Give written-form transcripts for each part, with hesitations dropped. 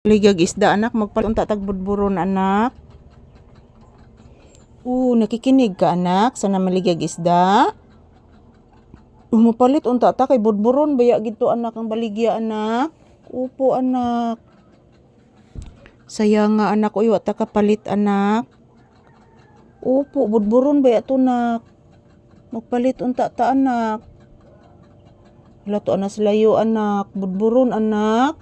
Ligag isda anak, magpalunta tagbudburon anak. Nakikinig ka anak, sana maligag isda. Mapalit unta ta kay budburon baya gito anak ang baligya anak. Upo anak. Sayang nga anak, uy wata kapalit anak. Upo, budburon baya to nak. Magpalit unta ta anak. Wala to anas layo anak, budburon anak.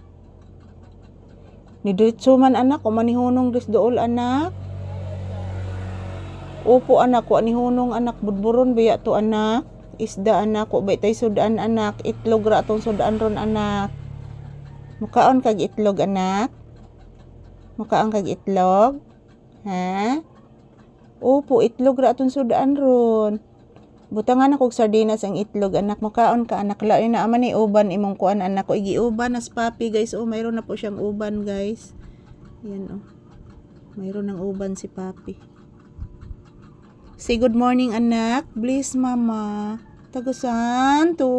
Ni diretso man anak, o manihunong dis dool anak. Upo anak, wa nihunong anak, budburon baya to anak. Isda anak, wa bay tay sudan anak, itlog ra atong sudan ron anak. Mukaon kag itlog anak. Mukaon kag itlog. Ha? Upo, itlog ra atong sudan ron. Butangan ako og sardinas ang itlog anak, mukaon ka anak. Lain na aman ni uban imong kuan anak ko, igiuban as papi guys. Mayroon na po siyang uban guys. Yan mayroon ng uban si papi. Say good morning anak. Bless mama. Tagusan to.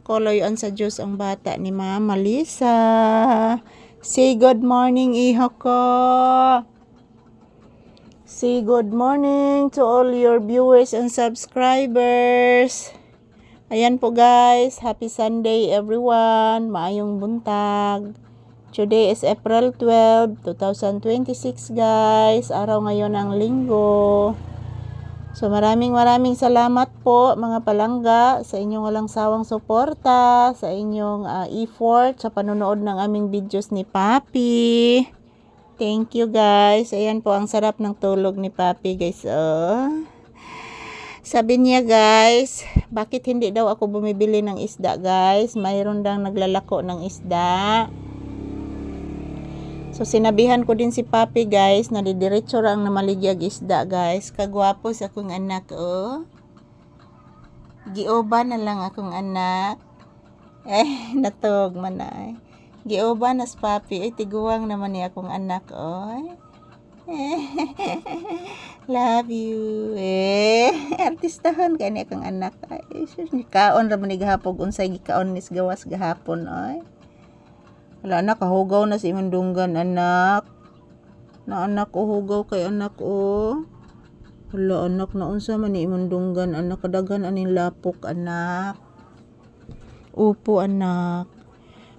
Koloyan sa Diyos ang bata ni Mama Lisa. Say good morning iho ko. Say good morning to all your viewers and subscribers. Ayan po guys, happy Sunday everyone. Maayong buntag. Today is April 12, 2026 guys. Araw ngayon ng linggo. So maraming salamat po mga palangga sa inyong walang sawang suporta, sa inyong effort sa panonood ng aming videos ni Papi. Thank you guys. Ayan po ang sarap ng tulog ni Papi guys. Sabi niya guys, bakit hindi daw ako bumibili ng isda guys? Mayroon daw naglalako ng isda. So sinabihan ko din si Papi guys na didiretso ra ang namaligyag isda guys. Kagwapo sa akong anak Gioba na lang akong anak. Natog man ay. Gioba nas Papi, tiguwang naman ni akong anak, love you, artistahan ka ni akong anak, kaon ra man ni gahapon, unsay gikaon nis gawas gahapon, wala na, kahugaw na si imong dunggan, anak, na anak, hugaw kay anak, wala anak, na unsa man ni imong dunggan, anak, kadaghan aning lapok, anak, upo, anak.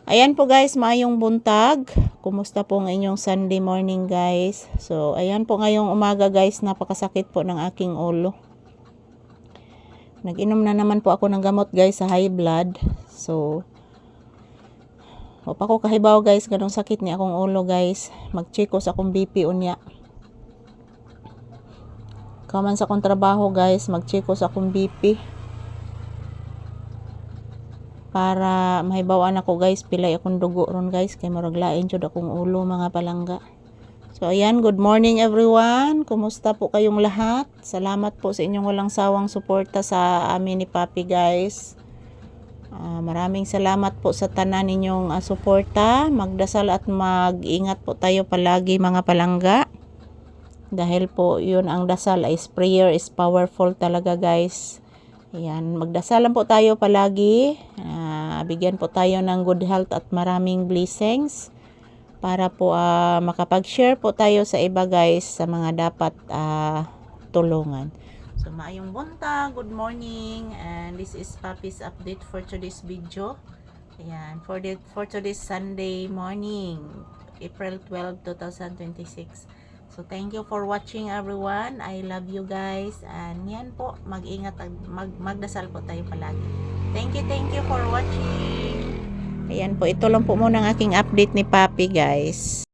Ayan po guys, maayong buntag. Kumusta po ang inyong Sunday morning guys? So, ayan po ngayong umaga guys, napakasakit po ng aking ulo. Nag-inom na naman po ako ng gamot guys sa high blood. So, pa ko kahibaw guys, ganong sakit ni akong ulo guys. Mag-check ko sa akong BP unya. Kaman sa akong trabaho guys, mag-check ko sa akong BP. Para mahibawan ako guys, pilay akong dugo ron guys, kay maraglain jud akong ulo mga palangga. So ayan, good morning everyone. Kumusta po kayong lahat? Salamat po sa inyong walang sawang suporta sa amin ni Papi guys. Maraming salamat po sa tanan ninyong suporta. Magdasal at mag-ingat po tayo palagi mga palangga. Dahil po yun ang dasal is prayer is powerful talaga guys. Ayan, magdasalan po tayo palagi. Bigyan po tayo ng good health at maraming blessings para po makapag-share po tayo sa iba guys sa mga dapat tulungan. So maayong buntag, good morning, and this is Papi's update for today's video. Ayan, for today's Sunday morning, April 12, 2026. So thank you for watching everyone. I love you guys. And yan po, mag-ingat, magdasal po tayo palagi. Thank you for watching. Ayan po, ito lang po muna ang aking update ni Papi guys.